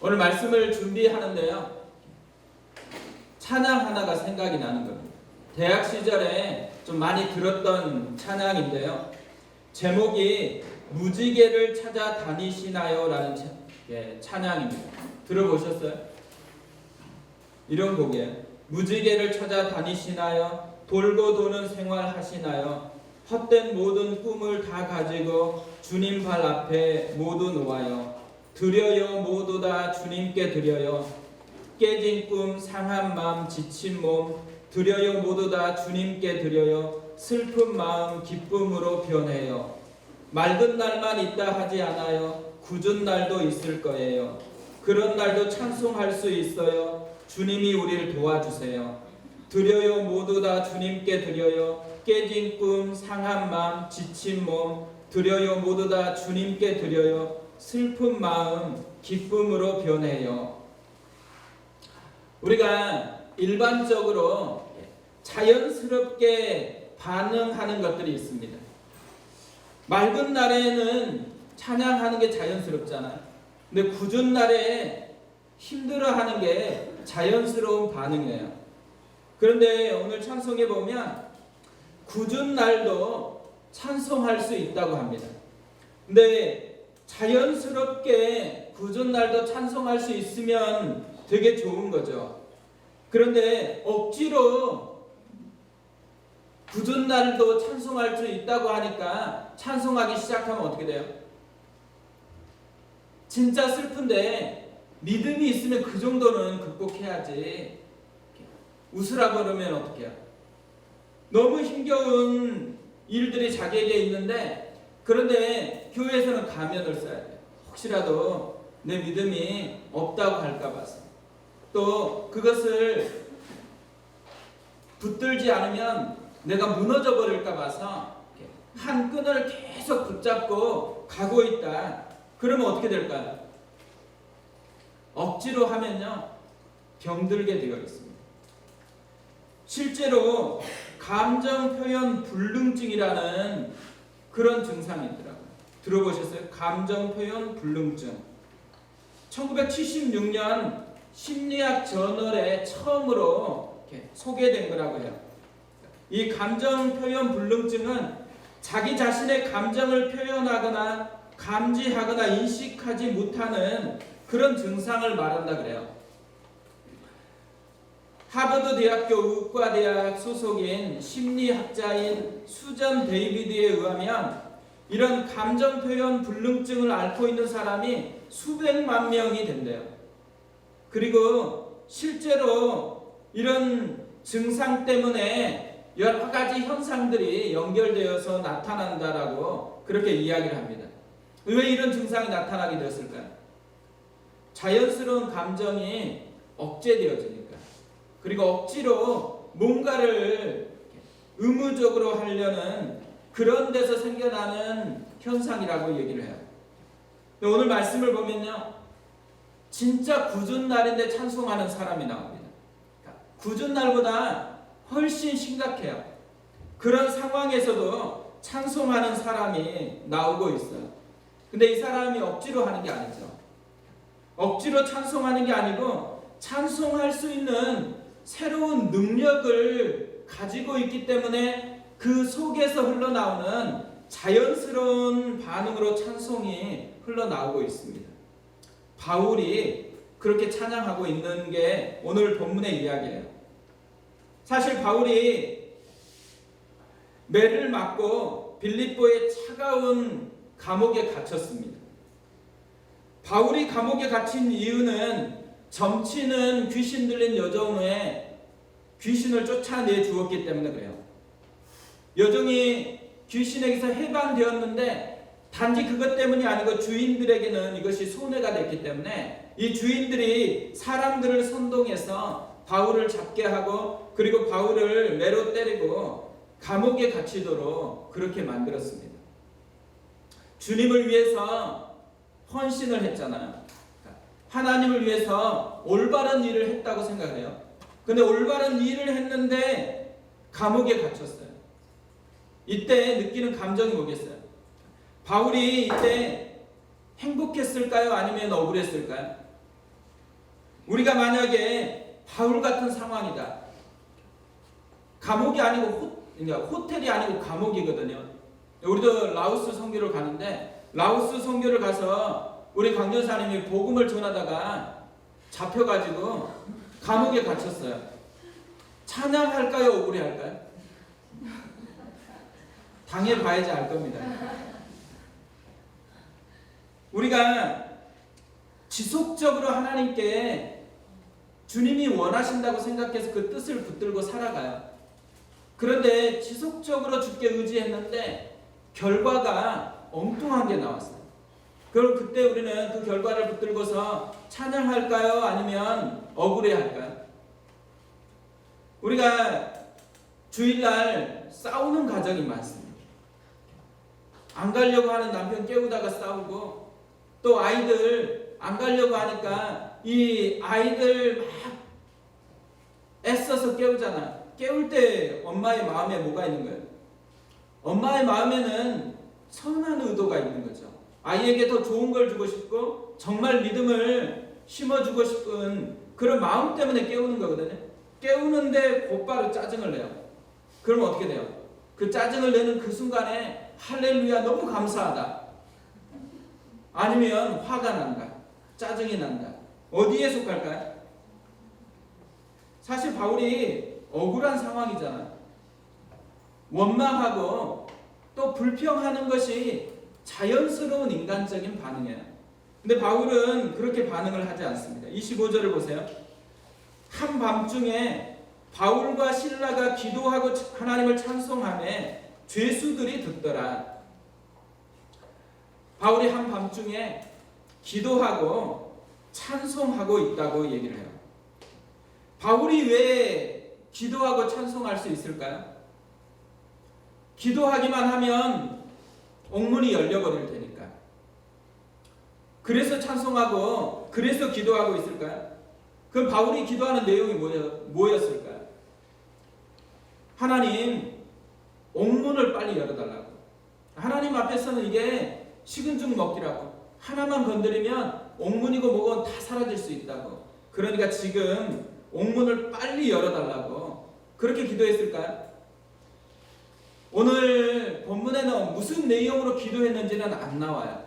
오늘 말씀을 준비하는데요, 찬양 하나가 생각이 나는 겁니다. 대학 시절에 좀 많이 들었던 찬양인데요, 제목이 무지개를 찾아 다니시나요? 라는 찬양입니다. 들어보셨어요? 이런 곡이에요. 무지개를 찾아 다니시나요? 돌고 도는 생활 하시나요? 헛된 모든 꿈을 다 가지고 주님 발 앞에 모두 놓아요. 드려요, 모두 다 주님께 드려요. 깨진 꿈, 상한 마음, 지친 몸 드려요, 모두 다 주님께 드려요. 슬픈 마음 기쁨으로 변해요. 맑은 날만 있다 하지 않아요. 굳은 날도 있을 거예요. 그런 날도 찬송할 수 있어요. 주님이 우리를 도와주세요. 드려요, 모두 다 주님께 드려요. 깨진 꿈, 상한 마음, 지친 몸 드려요, 모두 다 주님께 드려요. 슬픈 마음 기쁨으로 변해요. 우리가 일반적으로 자연스럽게 반응하는 것들이 있습니다. 맑은 날에는 찬양하는 게 자연스럽잖아요. 근데 굳은 날에 힘들어하는 게 자연스러운 반응이에요. 그런데 오늘 찬송에 보면 굳은 날도 찬송할 수 있다고 합니다. 근데 자연스럽게 굳은 날도 찬송할 수 있으면 되게 좋은 거죠. 그런데 억지로 굳은 날도 찬송할 수 있다고 하니까 찬송하기 시작하면 어떻게 돼요? 진짜 슬픈데 믿음이 있으면 그 정도는 극복해야지. 웃으라고 그러면 어떻게 해요? 너무 힘겨운 일들이 자기에게 있는데, 그런데 교회에서는 가면을 써야 돼요. 혹시라도 내 믿음이 없다고 할까 봐서. 또 그것을 붙들지 않으면 내가 무너져 버릴까 봐서 한 끈을 계속 붙잡고 가고 있다. 그러면 어떻게 될까요? 억지로 하면요, 병들게 되어 있습니다. 실제로 감정 표현 불능증이라는 그런 증상이 있더라고요. 들어보셨어요? 감정 표현 불능증. 1976년 심리학 저널에 처음으로 소개된 거라고 해요. 이 감정 표현 불능증은 자기 자신의 감정을 표현하거나 감지하거나 인식하지 못하는 그런 증상을 말한다 그래요. 하버드 대학교 의과대학 소속인 심리학자인 수전 데이비드에 의하면 이런 감정 표현 불능증을 앓고 있는 사람이 수백만 명이 된대요. 그리고 실제로 이런 증상 때문에 여러 가지 현상들이 연결되어서 나타난다라고 그렇게 이야기를 합니다. 왜 이런 증상이 나타나게 되었을까요? 자연스러운 감정이 억제되어지니까. 그리고 억지로 뭔가를 의무적으로 하려는 그런 데서 생겨나는 현상이라고 얘기를 해요. 오늘 말씀을 보면요, 진짜 굳은 날인데 찬송하는 사람이 나옵니다. 굳은 날보다 훨씬 심각해요. 그런 상황에서도 찬송하는 사람이 나오고 있어요. 근데 이 사람이 억지로 하는 게 아니죠. 억지로 찬송하는 게 아니고 찬송할 수 있는 새로운 능력을 가지고 있기 때문에 그 속에서 흘러나오는 자연스러운 반응으로 찬송이 흘러나오고 있습니다. 바울이 그렇게 찬양하고 있는 게 오늘 본문의 이야기예요. 사실 바울이 매를 맞고 빌립보의 차가운 감옥에 갇혔습니다. 바울이 감옥에 갇힌 이유는 점치는 귀신 들린 여종의 귀신을 쫓아내 주었기 때문에 그래요. 여종이 귀신에게서 해방되었는데 단지 그것 때문이 아니고 주인들에게는 이것이 손해가 됐기 때문에 이 주인들이 사람들을 선동해서 바울을 잡게 하고, 그리고 바울을 매로 때리고 감옥에 갇히도록 그렇게 만들었습니다. 주님을 위해서 헌신을 했잖아요. 하나님을 위해서 올바른 일을 했다고 생각해요. 근데 올바른 일을 했는데 감옥에 갇혔어요. 이때 느끼는 감정이 뭐겠어요? 바울이 이때 행복했을까요? 아니면 억울했을까요? 우리가 만약에 바울 같은 상황이다. 감옥이 아니고 그러니까 호텔이 아니고 감옥이거든요. 우리도 라오스 선교를 가는데 라오스 선교를 가서 우리 강전사님이 복음을 전하다가 잡혀가지고 감옥에 갇혔어요. 찬양할까요? 억울해할까요? 당해봐야지 알 겁니다. 우리가 지속적으로 하나님께 주님이 원하신다고 생각해서 그 뜻을 붙들고 살아가요. 그런데 지속적으로 주께 의지했는데 결과가 엉뚱한 게 나왔어요. 그럼 그때 우리는 그 결과를 붙들고서 찬양할까요? 아니면 억울해할까요? 우리가 주일날 싸우는 가정이 많습니다. 안 가려고 하는 남편 깨우다가 싸우고, 또 아이들 안 가려고 하니까 이 아이들 막 애써서 깨우잖아. 깨울 때 엄마의 마음에 뭐가 있는 거예요? 엄마의 마음에는 선한 의도가 있는 거죠. 아이에게 더 좋은 걸 주고 싶고 정말 믿음을 심어주고 싶은 그런 마음 때문에 깨우는 거거든요. 깨우는데 곧바로 짜증을 내요. 그럼 어떻게 돼요? 그 짜증을 내는 그 순간에 할렐루야 너무 감사하다. 아니면 화가 난다. 짜증이 난다. 어디에 속할까요? 사실 바울이 억울한 상황이잖아요. 원망하고 또 불평하는 것이 자연스러운 인간적인 반응이에요. 근데 바울은 그렇게 반응을 하지 않습니다. 25절을 보세요. 한밤중에 바울과 실라가 기도하고 하나님을 찬송하며 죄수들이 듣더라. 바울이 한밤중에 기도하고 찬송하고 있다고 얘기를 해요. 바울이 왜 기도하고 찬송할 수 있을까요? 기도하기만 하면 옥문이 열려버릴 테니까. 그래서 찬송하고 그래서 기도하고 있을까요? 그럼 바울이 기도하는 내용이 뭐였을까요? 하나님, 옥문을 빨리 열어달라고. 하나님 앞에서는 이게 식은 죽 먹기라고. 하나만 건드리면 옥문이고 뭐고 다 사라질 수 있다고. 그러니까 지금 옥문을 빨리 열어달라고 그렇게 기도했을까요? 오늘 본문에는 무슨 내용으로 기도했는지는 안 나와요.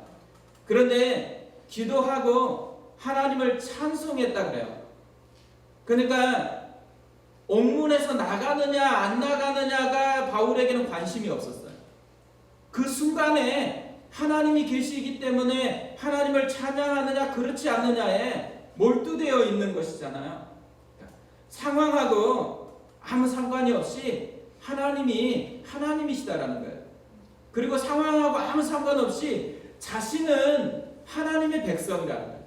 그런데 기도하고 하나님을 찬송했다 그래요. 그러니까 옥문에서 나가느냐 안 나가느냐가 바울에게는 관심이 없었어요. 그 순간에 하나님이 계시기 때문에 하나님을 찬양하느냐 그렇지 않느냐에 몰두되어 있는 것이잖아요. 상황하고 아무 상관이 없이 하나님이 하나님이시다라는 거예요. 그리고 상황하고 아무 상관없이 자신은 하나님의 백성이라는 거예요.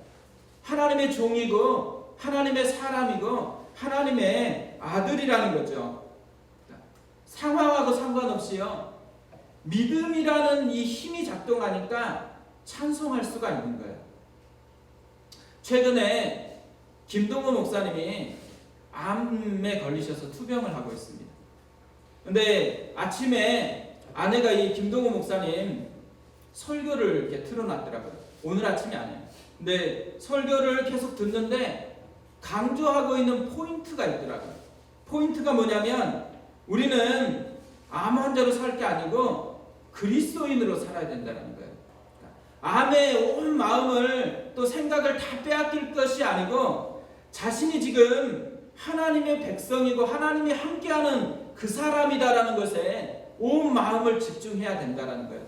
하나님의 종이고 하나님의 사람이고 하나님의 아들이라는 거죠. 상황하고 상관없이요. 믿음이라는 이 힘이 작동하니까 찬송할 수가 있는 거예요. 최근에 김동호 목사님이 암에 걸리셔서 투병을 하고 있습니다. 근데 아침에 아내가 이 김동호 목사님 설교를 이렇게 틀어놨더라고요. 오늘 아침이 아니에요. 근데 설교를 계속 듣는데 강조하고 있는 포인트가 있더라고요. 포인트가 뭐냐면 우리는 암 환자로 살 게 아니고 그리스도인으로 살아야 된다는 거예요. 암에 온 마음을 또 생각을 다 빼앗길 것이 아니고 자신이 지금 하나님의 백성이고 하나님이 함께하는 그 사람이다라는 것에 온 마음을 집중해야 된다는 거예요.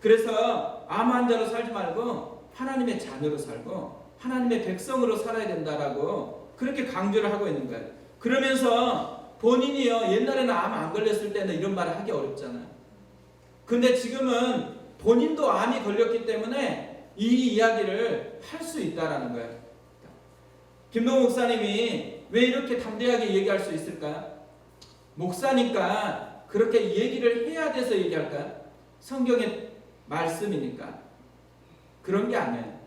그래서 암 환자로 살지 말고 하나님의 자녀로 살고 하나님의 백성으로 살아야 된다라고 그렇게 강조를 하고 있는 거예요. 그러면서 본인이요, 옛날에는 암 안 걸렸을 때는 이런 말을 하기 어렵잖아요. 근데 지금은 본인도 암이 걸렸기 때문에 이 이야기를 할 수 있다라는 거예요. 김동호 목사님이 왜 이렇게 담대하게 얘기할 수 있을까요? 목사니까 그렇게 얘기를 해야 돼서 얘기할까요? 성경의 말씀이니까. 그런 게 아니에요.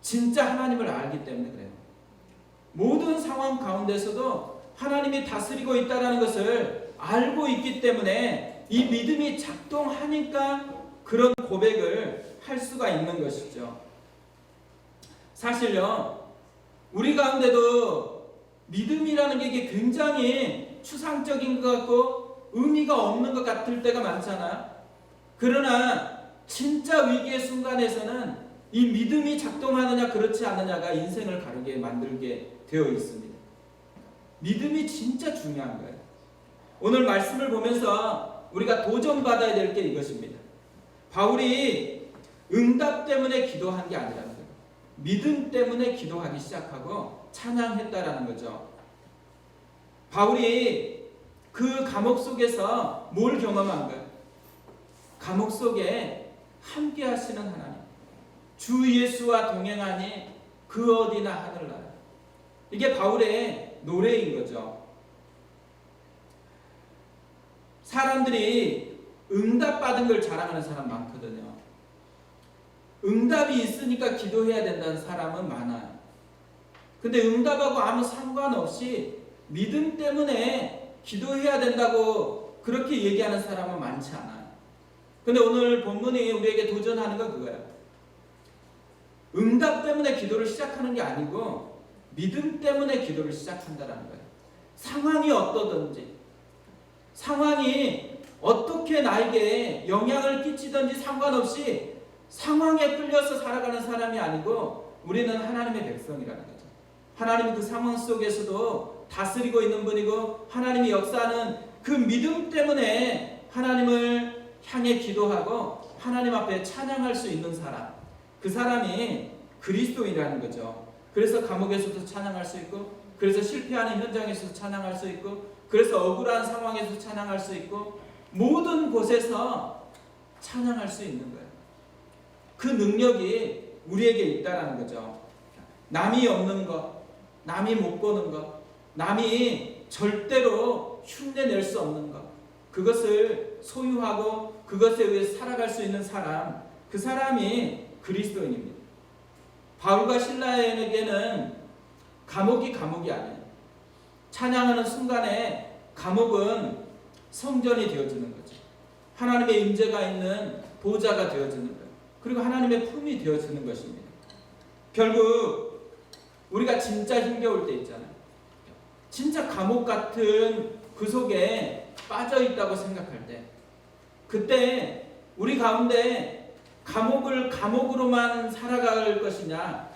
진짜 하나님을 알기 때문에 그래요. 모든 상황 가운데서도 하나님이 다스리고 있다는 것을 알고 있기 때문에 이 믿음이 작동하니까 그런 고백을 할 수가 있는 것이죠. 사실요, 우리 가운데도 믿음이라는 게 이게 굉장히 추상적인 것 같고 의미가 없는 것 같을 때가 많잖아요. 그러나 진짜 위기의 순간에서는 이 믿음이 작동하느냐 그렇지 않느냐가 인생을 가르게 만들게 되어 있습니다. 믿음이 진짜 중요한 거예요. 오늘 말씀을 보면서 우리가 도전받아야 될 게 이것입니다. 바울이 응답 때문에 기도한 게 아니라는 거예요. 믿음 때문에 기도하기 시작하고 찬양했다라는 거죠. 바울이 그 감옥 속에서 뭘 경험한 거예요? 감옥 속에 함께 하시는 하나님, 주 예수와 동행하니 그 어디나 하늘나라. 이게 바울의 노래인 거죠. 사람들이 응답받은 걸 자랑하는 사람 많거든요. 응답이 있으니까 기도해야 된다는 사람은 많아요. 근데 응답하고 아무 상관없이 믿음 때문에 기도해야 된다고 그렇게 얘기하는 사람은 많지 않아요. 근데 오늘 본문이 우리에게 도전하는 건 그거예요. 응답 때문에 기도를 시작하는 게 아니고 믿음 때문에 기도를 시작한다는 거예요. 상황이 어떠든지, 상황이 어떻게 나에게 영향을 끼치든지 상관없이 상황에 끌려서 살아가는 사람이 아니고 우리는 하나님의 백성이라는 거죠. 하나님이 그 상황 속에서도 다스리고 있는 분이고 하나님이 역사하는 그 믿음 때문에 하나님을 향해 기도하고 하나님 앞에 찬양할 수 있는 사람, 그 사람이 그리스도인이라는 거죠. 그래서 감옥에서도 찬양할 수 있고, 그래서 실패하는 현장에서도 찬양할 수 있고, 그래서 억울한 상황에서 찬양할 수 있고, 모든 곳에서 찬양할 수 있는 거예요. 그 능력이 우리에게 있다라는 거죠. 남이 없는 것, 남이 못 보는 것, 남이 절대로 흉내낼 수 없는 것, 그것을 소유하고 그것에 의해 살아갈 수 있는 사람, 그 사람이 그리스도인입니다. 바울과 실라에게는 감옥이 아니에요. 찬양하는 순간에 감옥은 성전이 되어지는 거죠. 하나님의 임재가 있는 보좌가 되어지는 거예요. 그리고 하나님의 품이 되어지는 것입니다. 결국 우리가 진짜 힘겨울 때 있잖아요. 진짜 감옥 같은 그 속에 빠져 있다고 생각할 때, 그때 우리 가운데 감옥을 감옥으로만 살아갈 것이냐,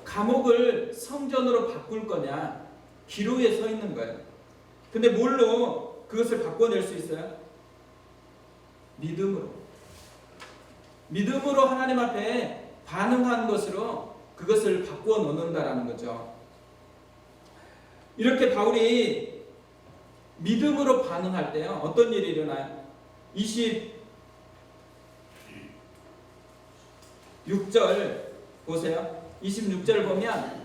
감옥을 성전으로 바꿀 거냐, 기로에 서 있는 거예요. 근데 뭘로 그것을 바꿔낼 수 있어요? 믿음으로. 믿음으로 하나님 앞에 반응한 것으로 그것을 바꾸어 놓는다라는 거죠. 이렇게 바울이 믿음으로 반응할 때요, 어떤 일이 일어나요? 26절 보세요. 26절 보면,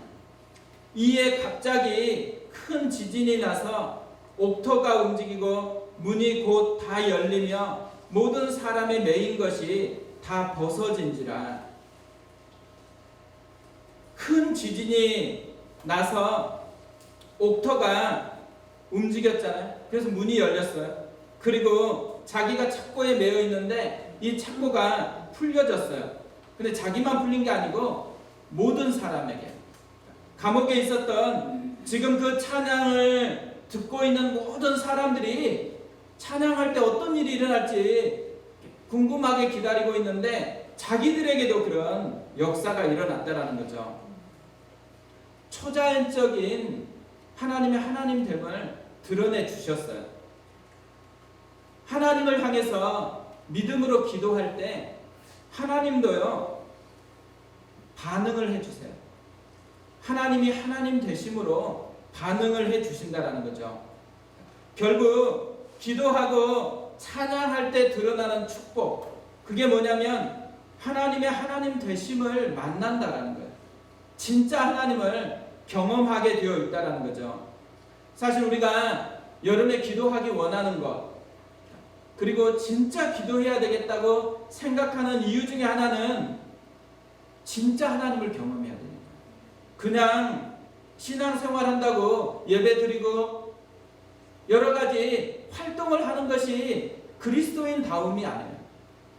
이에 갑자기 큰 지진이 나서 옥토가 움직이고 문이 곧 다 열리며 모든 사람의 매인 것이 다 벗어진지라. 큰 지진이 나서 옥토가 움직였잖아요. 그래서 문이 열렸어요. 그리고 자기가 착고에 매여 있는데 이 착고가 풀려졌어요. 근데 자기만 풀린 게 아니고 모든 사람에게, 감옥에 있었던 지금 그 찬양을 듣고 있는 모든 사람들이 찬양할 때 어떤 일이 일어날지 궁금하게 기다리고 있는데 자기들에게도 그런 역사가 일어났다라는 거죠. 초자연적인 하나님의 하나님됨을 드러내 주셨어요. 하나님을 향해서 믿음으로 기도할 때 하나님도요, 반응을 해주세요. 하나님이 하나님 되심으로 반응을 해주신다라는 거죠. 결국 기도하고 찬양할 때 드러나는 축복, 그게 뭐냐면 하나님의 하나님 되심을 만난다라는 거예요. 진짜 하나님을 경험하게 되어 있다라는 거죠. 사실 우리가 여름에 기도하기 원하는 것, 그리고 진짜 기도해야 되겠다고 생각하는 이유 중에 하나는 진짜 하나님을 경험해야 됩니다. 그냥 신앙생활 한다고 예배드리고 여러 가지 활동을 하는 것이 그리스도인 다움이 아니에요.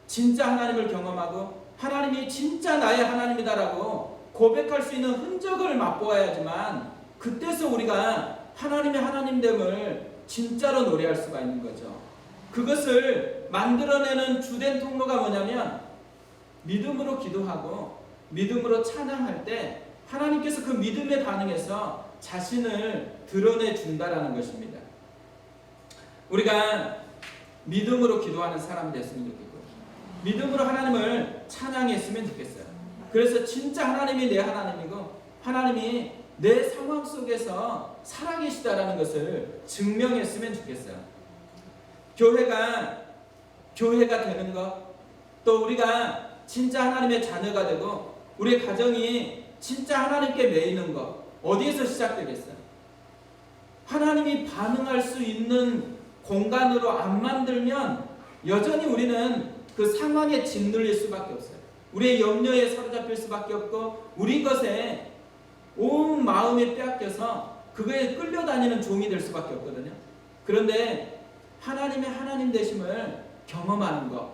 진짜 하나님을 경험하고 하나님이 진짜 나의 하나님이다라고 고백할 수 있는 흔적을 맛보아야지만 그때서 우리가 하나님의 하나님됨을 진짜로 노래할 수가 있는 거죠. 그것을 만들어내는 주된 통로가 뭐냐면 믿음으로 기도하고 믿음으로 찬양할 때 하나님께서 그 믿음에 반응해서 자신을 드러내 준다라는 것입니다. 우리가 믿음으로 기도하는 사람이 됐으면 좋겠고 믿음으로 하나님을 찬양했으면 좋겠어요. 그래서 진짜 하나님이 내 하나님이고 하나님이 내 상황 속에서 살아계시다라는 것을 증명했으면 좋겠어요. 교회가 되는 것, 또 우리가 진짜 하나님의 자녀가 되고 우리의 가정이 진짜 하나님께 매이는 것, 어디에서 시작되겠어요? 하나님이 반응할 수 있는 공간으로 안 만들면 여전히 우리는 그 상황에 짓눌릴 수밖에 없어요. 우리의 염려에 사로잡힐 수밖에 없고 우리 것에 온 마음이 빼앗겨서 그거에 끌려다니는 종이 될 수밖에 없거든요. 그런데 하나님의 하나님 되심을 경험하는 것,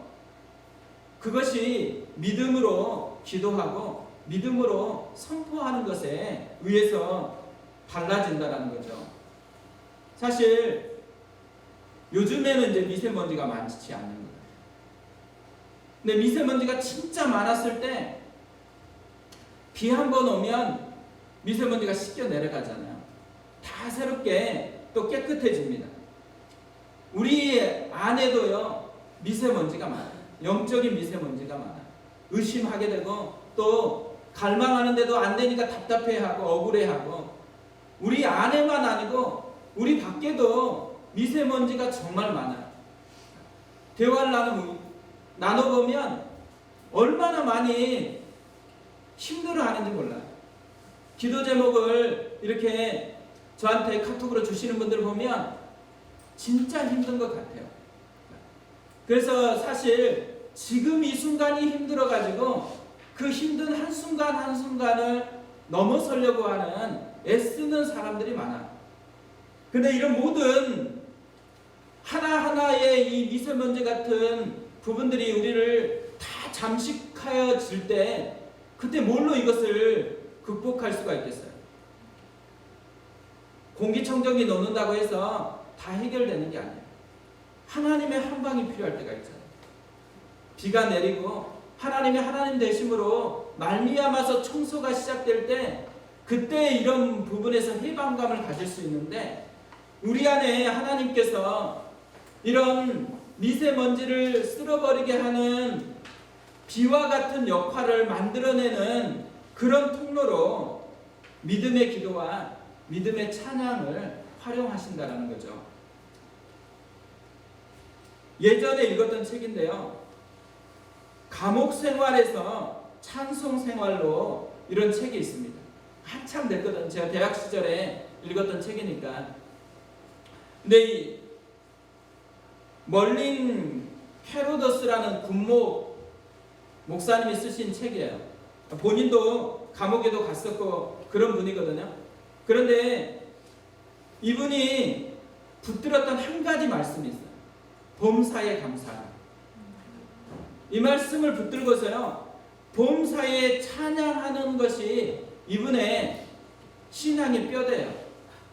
그것이 믿음으로 기도하고 믿음으로 선포하는 것에 의해서 달라진다는 거죠. 사실 요즘에는 이제 미세먼지가 많지 않는 거예요. 근데 미세먼지가 진짜 많았을 때 비 한 번 오면 미세먼지가 씻겨 내려가잖아요. 다 새롭게 또 깨끗해집니다. 우리 안에도요 미세먼지가 많아요. 영적인 미세먼지가 많아요. 의심하게 되고 또 갈망하는데도 안 되니까 답답해하고 억울해하고 우리 안에만 아니고 우리 밖에도 미세먼지가 정말 많아요. 대화를 나눠보면 얼마나 많이 힘들어하는지 몰라요. 기도 제목을 이렇게 저한테 카톡으로 주시는 분들 보면 진짜 힘든 것 같아요. 그래서 사실 지금 이 순간이 힘들어가지고 그 힘든 한순간 한순간을 넘어서려고 하는 애쓰는 사람들이 많아요. 근데 이런 모든 하나하나의 이 미세먼지 같은 부분들이 우리를 다 잠식하여질 때 그때 뭘로 이것을 극복할 수가 있겠어요? 공기청정기 넣는다고 해서 다 해결되는 게 아니에요. 하나님의 한 방이 필요할 때가 있잖아요. 비가 내리고 하나님의 하나님 되심으로 말미암아서 청소가 시작될 때 그때 이런 부분에서 해방감을 가질 수 있는데 우리 안에 하나님께서 이런 미세먼지를 쓸어버리게 하는 비와 같은 역할을 만들어내는 그런 통로로 믿음의 기도와 믿음의 찬양을 활용하신다는 거죠. 예전에 읽었던 책인데요. 감옥 생활에서 찬송 생활로 이런 책이 있습니다. 한참 됐거든요. 제가 대학 시절에 읽었던 책이니까. 근데 이 멀린 헤로더스라는 군목 목사님이 쓰신 책이에요. 본인도 감옥에도 갔었고 그런 분이거든요. 그런데 이분이 붙들었던 한 가지 말씀이 있어요. 범사에 감사하라. 이 말씀을 붙들고서요. 범사에 찬양하는 것이 이분의 신앙의 뼈대예요.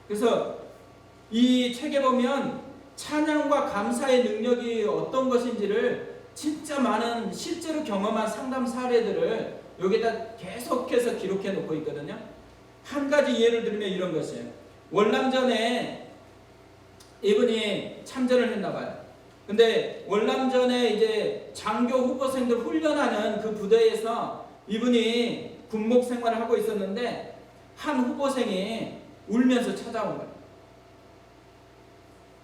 그래서 이 책에 보면 찬양과 감사의 능력이 어떤 것인지를 진짜 많은 실제로 경험한 상담 사례들을 여기다 계속해서 기록해 놓고 있거든요. 한 가지 예를 들면 이런 것이에요. 월남전에 이분이 참전을 했나 봐요. 근데 월남전에 이제 장교 후보생들 훈련하는 그 부대에서 이분이 군목 생활을 하고 있었는데 한 후보생이 울면서 찾아온 거예요.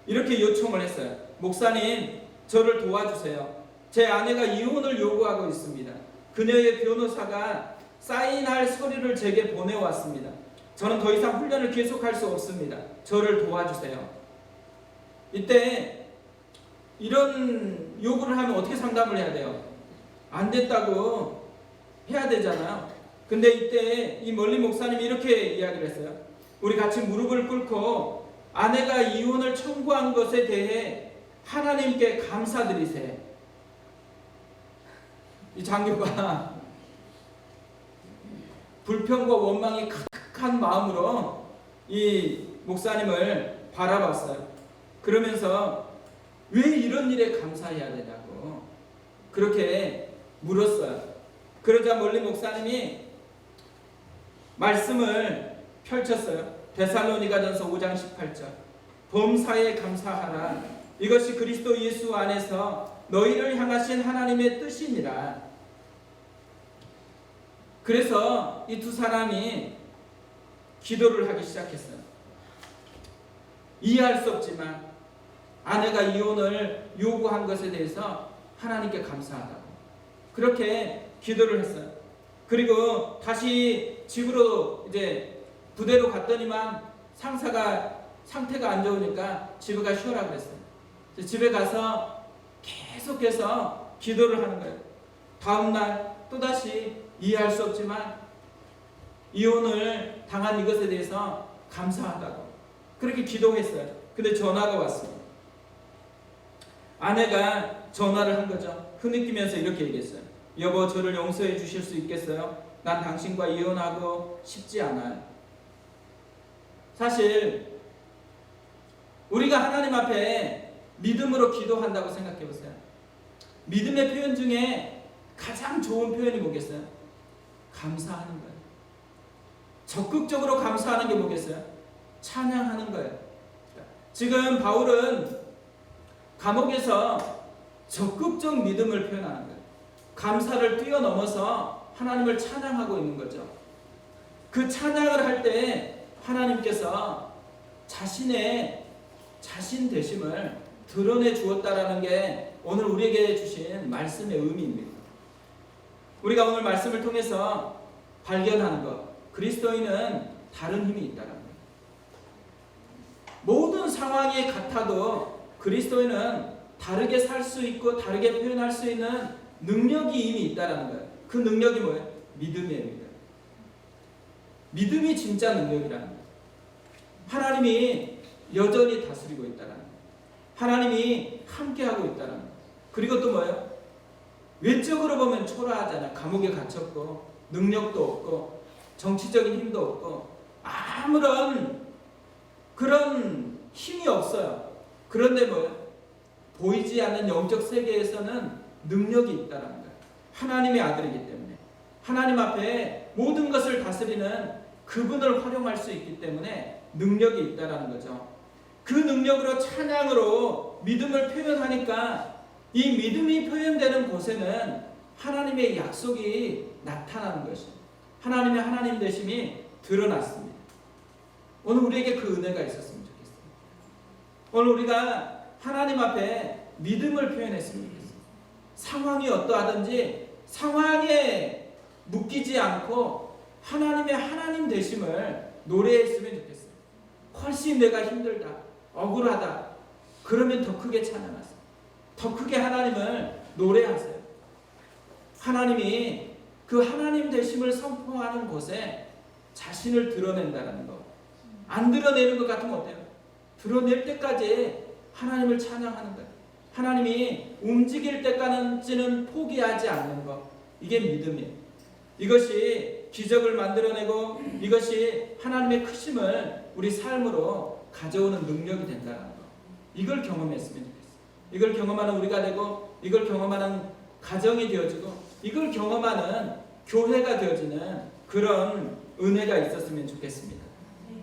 이렇게 요청을 했어요. 목사님, 저를 도와주세요. 제 아내가 이혼을 요구하고 있습니다. 그녀의 변호사가 사인할 서류를 제게 보내왔습니다. 저는 더 이상 훈련을 계속할 수 없습니다. 저를 도와주세요. 이때 이런 요구를 하면 어떻게 상담을 해야 돼요? 안 됐다고 해야 되잖아요. 근데 이때 이 멀리 목사님이 이렇게 이야기를 했어요. 우리 같이 무릎을 꿇고 아내가 이혼을 청구한 것에 대해 하나님께 감사드리세. 이 장교가 불평과 원망이 가득한 마음으로 이 목사님을 바라봤어요. 그러면서 왜 이런 일에 감사해야 되냐고 그렇게 물었어요. 그러자 몰리 목사님이 말씀을 펼쳤어요. 데살로니가전서 5장 18절. 범사에 감사하라. 이것이 그리스도 예수 안에서 너희를 향하신 하나님의 뜻이니라. 그래서 이 두 사람이 기도를 하기 시작했어요. 이해할 수 없지만 아내가 이혼을 요구한 것에 대해서 하나님께 감사하다고 그렇게 기도를 했어요. 그리고 다시 집으로 이제 부대로 갔더니만 상사가 상태가 안 좋으니까 집에 가 쉬어라 그랬어요. 집에 가서 계속해서 기도를 하는 거예요. 다음날 또다시 이해할 수 없지만 이혼을 당한 이것에 대해서 감사하다고 그렇게 기도했어요. 근데 전화가 왔습니다. 아내가 전화를 한 거죠. 흐느끼면서 이렇게 얘기했어요. 여보, 저를 용서해 주실 수 있겠어요? 난 당신과 이혼하고 싶지 않아요. 사실 우리가 하나님 앞에 믿음으로 기도한다고 생각해 보세요. 믿음의 표현 중에 가장 좋은 표현이 뭐겠어요? 감사하는 거예요. 적극적으로 감사하는 게 뭐겠어요? 찬양하는 거예요. 지금 바울은 감옥에서 적극적 믿음을 표현하는 거예요. 감사를 뛰어넘어서 하나님을 찬양하고 있는 거죠. 그 찬양을 할 때 하나님께서 자신의 자신 되심을 드러내 주었다라는 게 오늘 우리에게 주신 말씀의 의미입니다. 우리가 오늘 말씀을 통해서 발견하는 것, 그리스도인은 다른 힘이 있다는 거예요. 모든 상황이 같아도 그리스도인은 다르게 살 수 있고 다르게 표현할 수 있는 능력이 이미 있다는 거예요. 그 능력이 뭐예요? 믿음이에요. 믿음이 진짜 능력이라는 거예요. 하나님이 여전히 다스리고 있다는 거예요. 하나님이 함께하고 있다는 거예요. 그리고 또 뭐예요? 외적으로 보면 초라하잖아요. 감옥에 갇혔고 능력도 없고 정치적인 힘도 없고 아무런 그런 힘이 없어요. 그런데 뭐예요? 보이지 않는 영적 세계에서는 능력이 있다는 거예요. 하나님의 아들이기 때문에 하나님 앞에 모든 것을 다스리는 그분을 활용할 수 있기 때문에 능력이 있다는 거죠. 그 능력으로 찬양으로 믿음을 표현하니까 이 믿음이 표현되는 곳에는 하나님의 약속이 나타나는 것이죠. 하나님의 하나님 되심이 드러났습니다. 오늘 우리에게 그 은혜가 있었으면 좋겠어요. 오늘 우리가 하나님 앞에 믿음을 표현했으면 좋겠어요. 상황이 어떠하든지 상황에 묶이지 않고 하나님의 하나님 되심을 노래했으면 좋겠어요. 훨씬 내가 힘들다, 억울하다, 그러면 더 크게 찬양하세요. 더 크게 하나님을 노래하세요. 하나님이 그 하나님 되심을 선포하는 곳에 자신을 드러낸다는 거. 안 드러내는 것 같으면 어때요? 드러낼 때까지 하나님을 찬양하는 거예요. 하나님이 움직일 때까지는 포기하지 않는 것. 이게 믿음이에요. 이것이 기적을 만들어내고 이것이 하나님의 크심을 우리 삶으로 가져오는 능력이 된다는 것. 이걸 경험했으면 좋겠어요. 이걸 경험하는 우리가 되고 이걸 경험하는 가정이 되어지고 이걸 경험하는 교회가 되어지는 그런 은혜가 있었으면 좋겠습니다.